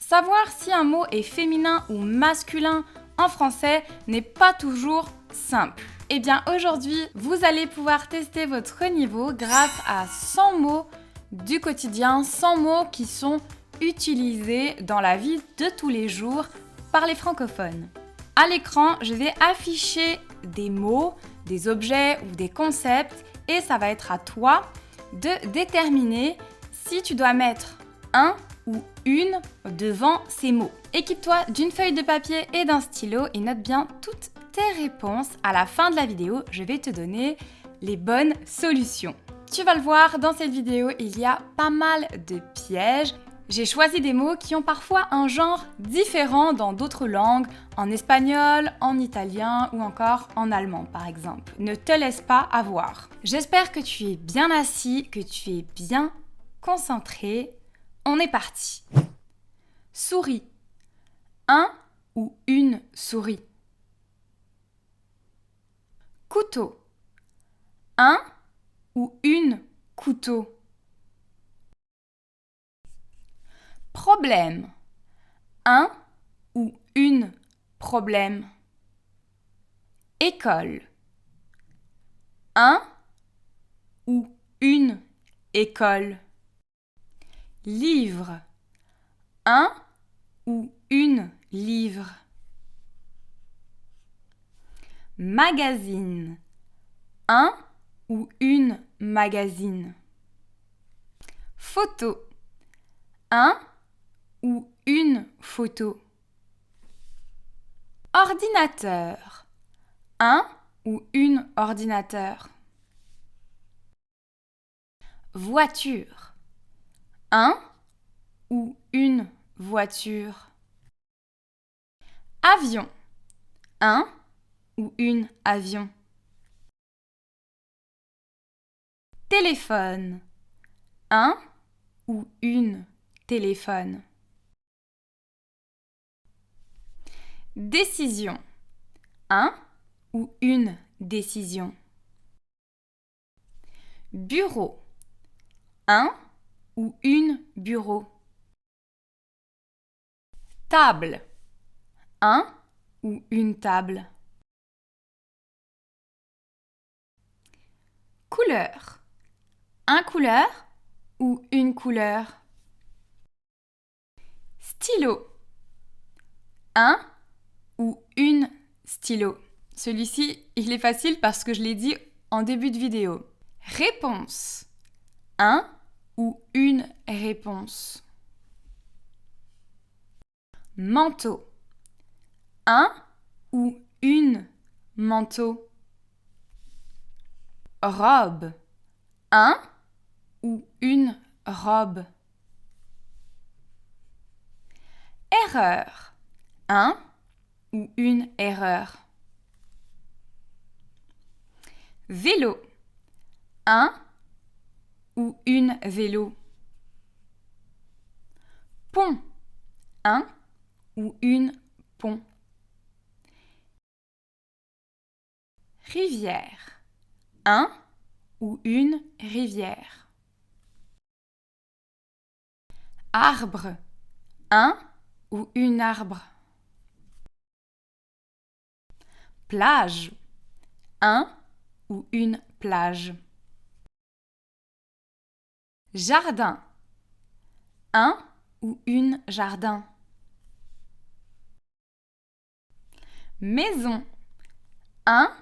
Savoir si un mot est féminin ou masculin en français n'est pas toujours simple. Eh bien aujourd'hui, vous allez pouvoir tester votre niveau grâce à 100 mots du quotidien, 100 mots qui sont utilisés dans la vie de tous les jours par les francophones. À l'écran, je vais afficher des mots, des objets ou des concepts et ça va être à toi de déterminer si tu dois mettre un ou une devant ces mots. Équipe-toi d'une feuille de papier et d'un stylo et note bien toutes tes réponses. À la fin de la vidéo, je vais te donner les bonnes solutions. Tu vas le voir, dans cette vidéo, il y a pas mal de pièges. J'ai choisi des mots qui ont parfois un genre différent dans d'autres langues, en espagnol, en italien ou encore en allemand par exemple. Ne te laisse pas avoir. J'espère que tu es bien assis, que tu es bien concentré. On est parti. Souris. Un ou une souris. Couteau. Un ou une couteau. Problème. Un ou une problème. École. Un ou une école. Livre. Un ou une livre. Magazine. Un ou une magazine. Photo. Un ou une photo. Ordinateur. Un ou une ordinateur. Voiture. Un ou une voiture. Avion. Un ou une avion. Téléphone. Un ou une téléphone. Décision. Un ou une décision. Bureau. Un ou une bureau. Table. Un ou une table. Couleur. Un couleur ou une couleur. Stylo. Un ou une stylo. Celui-ci, il est facile parce que je l'ai dit en début de vidéo. Réponse. Un ou une réponse. Manteau. Un ou une manteau. Robe. Un ou une robe. Erreur. Un ou une erreur. Vélo. Un ou une vélo. Pont. Un ou une pont. Rivière. Un ou une rivière. Arbre. Un ou une arbre. Plage. Un ou une plage. Jardin. Un ou une jardin. Maison. Un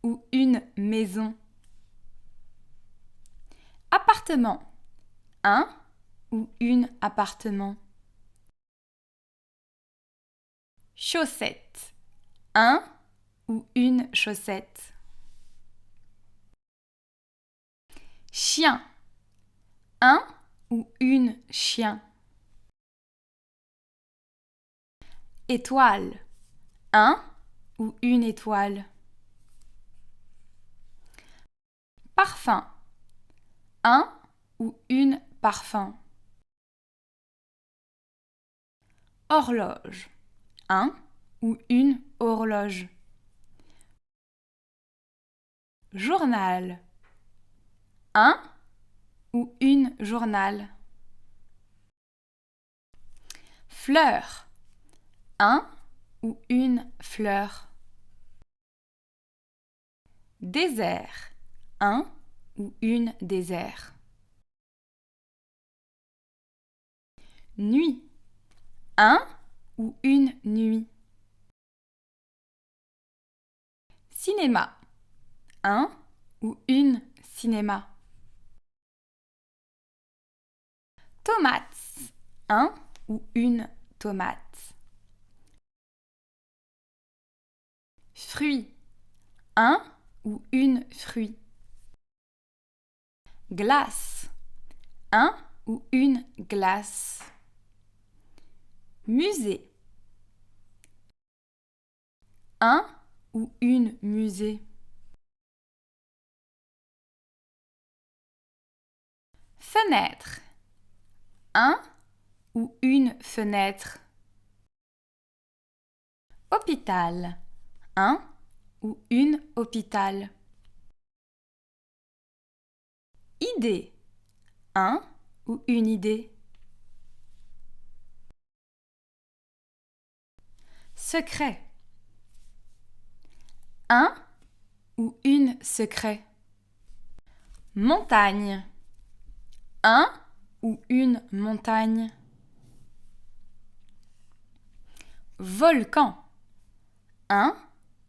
ou une maison. Appartement. Un ou une appartement. Chaussette. Un ou une chaussette. Chien. Un ou une chien. Étoile. Un ou une étoile. Parfum. Un ou une parfum. Horloge. Un ou une horloge. Journal. Un ou une journal. Fleur. Un ou une fleur. Désert. Un ou une désert. Nuit. Un ou une nuit. Cinéma. Un ou une cinéma. Tomates. Un ou une tomate. Fruits. Un ou une fruit. Glace. Un ou une glace. Musée. Un ou une musée. Fenêtre. Un ou une fenêtre. Hôpital. Un ou une hôpital. Idée. Un ou une idée. Secret. Un ou une secret. Montagne. Un ou une montagne. Volcan. Un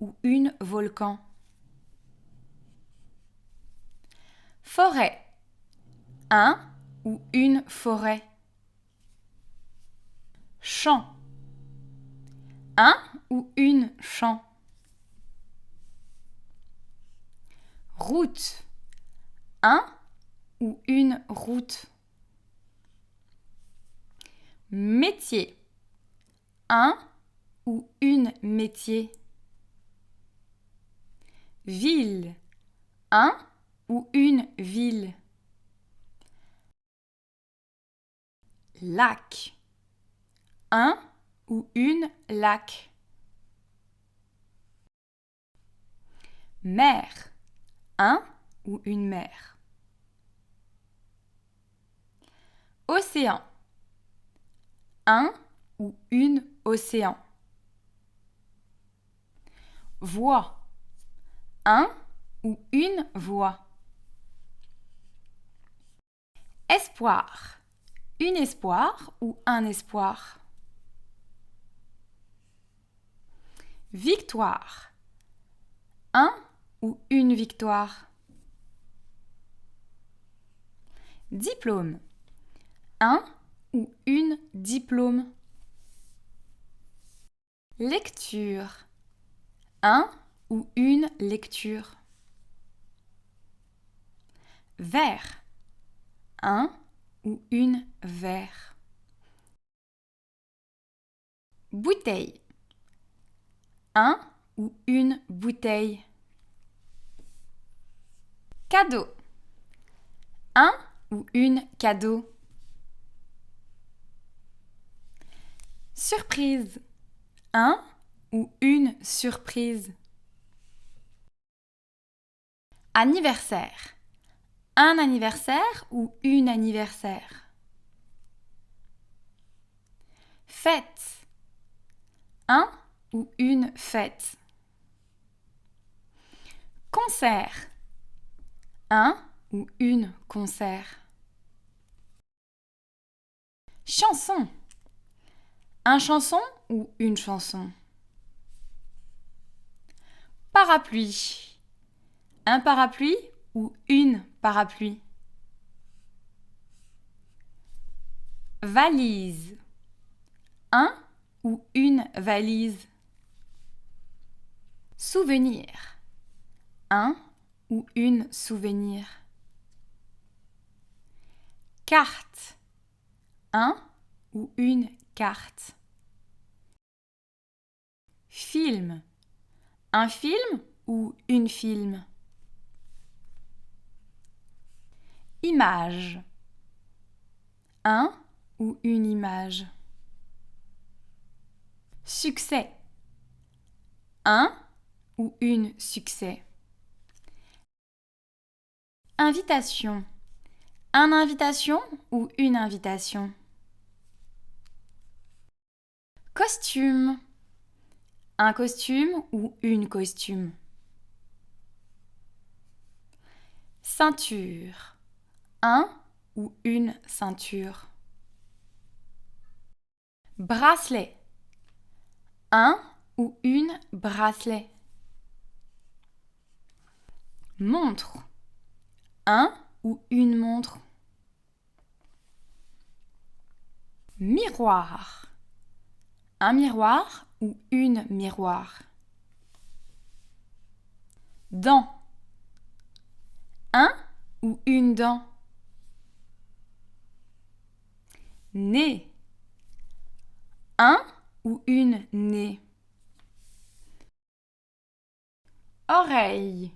ou une volcan. Forêt. Un ou une forêt. Champ. Un ou une champ. Route. Un ou une route. Métier. Un ou une métier. Ville. Un ou une ville. Lac. Un ou une lac. Mer. Un ou une mer. Océan. Un ou une océan. Voie. Un ou une voie. Espoir. Une espoir ou un espoir. Victoire. Un ou une victoire. Diplôme. Un ou une diplôme. Lecture. Un ou une lecture. Verre. Un ou une verre. Bouteille. Un ou une bouteille. Cadeau. Un ou une cadeau. Surprise. Un ou une surprise. Anniversaire. Un anniversaire ou une anniversaire. Fête. Un ou une fête. Concert. Un ou une concert. Chanson. Un chanson ou une chanson. Parapluie. Un parapluie ou une parapluie. Valise. Un ou une valise. Souvenir. Un ou une souvenir. Carte. Un ou une carte. Film. Un film ou une film. Image. Un ou une image. Succès. Un ou une succès. Invitation. Un invitation ou une invitation. Costume. Un costume ou une costume. Ceinture. Un ou une ceinture. Bracelet. Un ou une bracelet. Montre. Un ou une montre. Miroir. Un miroir ou une miroir. Dent. Un ou une dent. Nez. Un ou une nez. Oreille.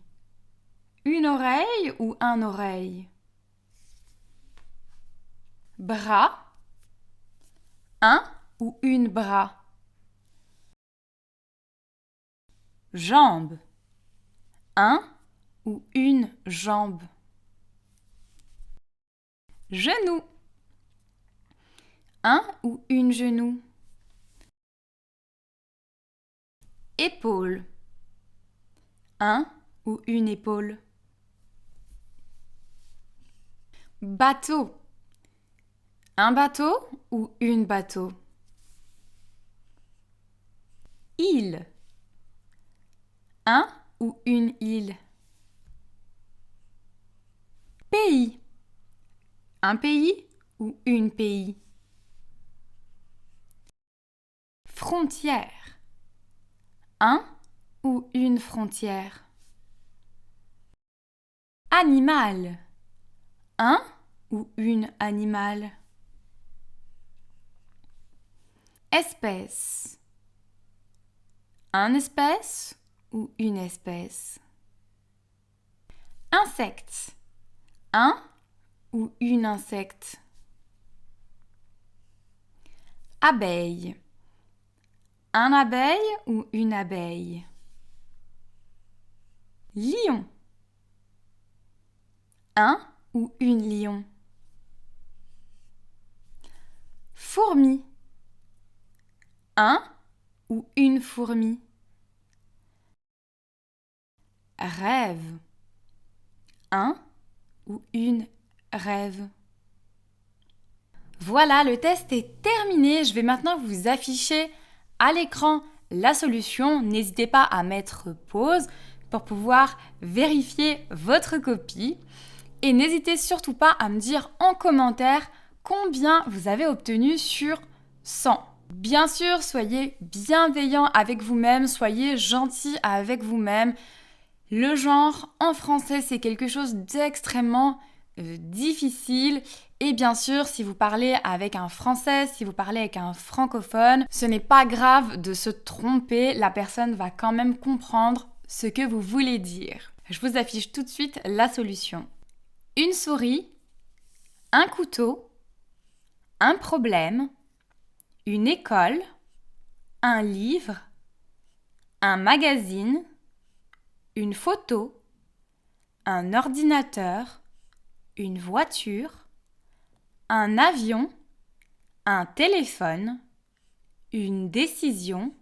Une oreille ou un oreille. Bras. Un ou une bras. Jambe. Un ou une jambe. Genou. Un ou une genou. Épaule. Un ou une épaule. Bateau. Un bateau ou une bateau. Île. Un ou une île. Pays. Un pays ou une pays. Frontière. Un ou une frontière. Animal. Un ou une animal. Espèce. Un espèce ou une espèce. Insecte. Un ou une insecte. Abeille. Un abeille ou une abeille. Lion. Un ou une lion. Fourmi. Un ou une fourmi. Rêve. Un ou une rêve. Voilà, le test est terminé. Je vais maintenant vous afficher à l'écran la solution. N'hésitez pas à mettre pause pour pouvoir vérifier votre copie. Et n'hésitez surtout pas à me dire en commentaire combien vous avez obtenu sur 100. Bien sûr, soyez bienveillant avec vous-même, soyez gentil avec vous-même. Le genre en français, c'est quelque chose d'extrêmement difficile. Et bien sûr, si vous parlez avec un Français, si vous parlez avec un francophone, ce n'est pas grave de se tromper. La personne va quand même comprendre ce que vous voulez dire. Je vous affiche tout de suite la solution. Une souris, un couteau, un problème, une école, un livre, un magazine, une photo, un ordinateur, une voiture, un avion, un téléphone, une décision,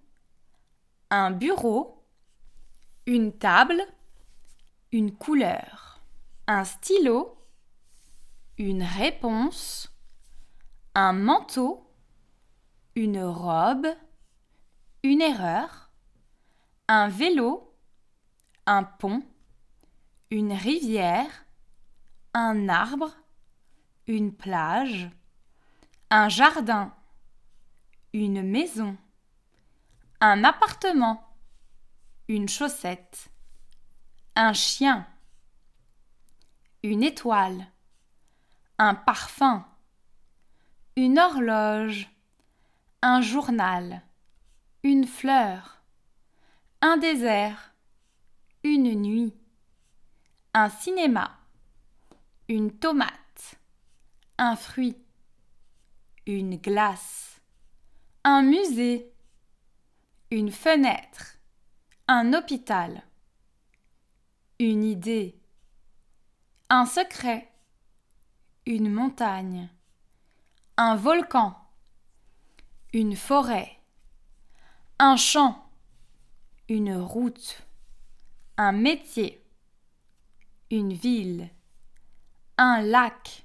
un bureau, une table, une couleur, un stylo, une réponse, un manteau, une robe, une erreur, un vélo, un pont, une rivière, un arbre, une plage, un jardin, une maison, un appartement, une chaussette, un chien, une étoile, un parfum, une horloge, un journal, une fleur, un désert, une nuit, un cinéma, une tomate, un fruit, une glace, un musée, une fenêtre, un hôpital, une idée, un secret, une montagne, un volcan, une forêt, un champ, une route, un métier, une ville, un lac,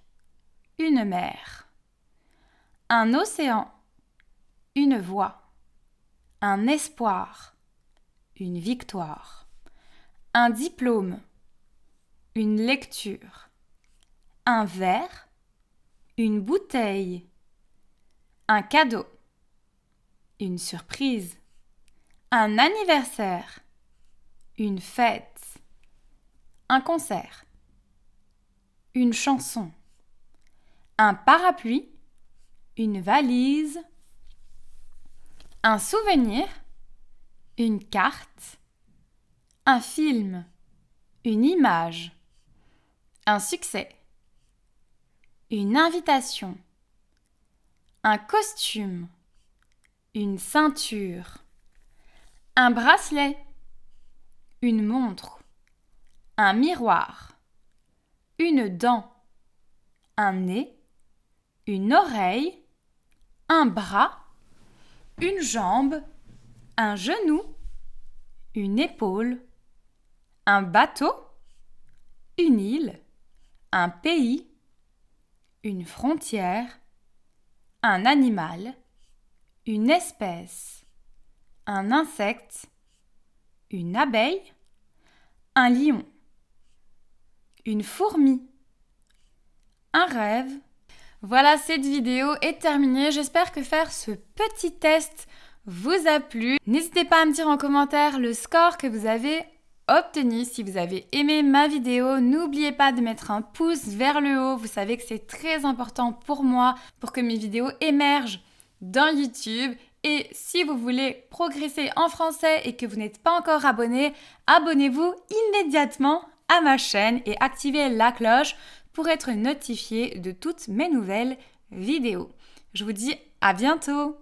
une mer, un océan, une voie, un espoir, une victoire, un diplôme, une lecture, un verre, une bouteille, un cadeau, une surprise, un anniversaire, une fête, un concert, une chanson, un parapluie, une valise, un souvenir, une carte, un film, une image, un succès, une invitation, un costume, une ceinture, un bracelet, une montre, un miroir, une dent, un nez, une oreille, un bras, une jambe, un genou, une épaule, un bateau, une île, un pays, une frontière, un animal, une espèce, un insecte, une abeille, un lion, une fourmi, un rêve. Voilà, cette vidéo est terminée. J'espère que faire ce petit test vous a plu. N'hésitez pas à me dire en commentaire le score que vous avez obtenu. Si vous avez aimé ma vidéo, n'oubliez pas de mettre un pouce vers le haut. Vous savez que c'est très important pour moi, pour que mes vidéos émergent dans YouTube. Et si vous voulez progresser en français et que vous n'êtes pas encore abonné, abonnez-vous immédiatement à ma chaîne et activez la cloche pour être notifié de toutes mes nouvelles vidéos. Je vous dis à bientôt!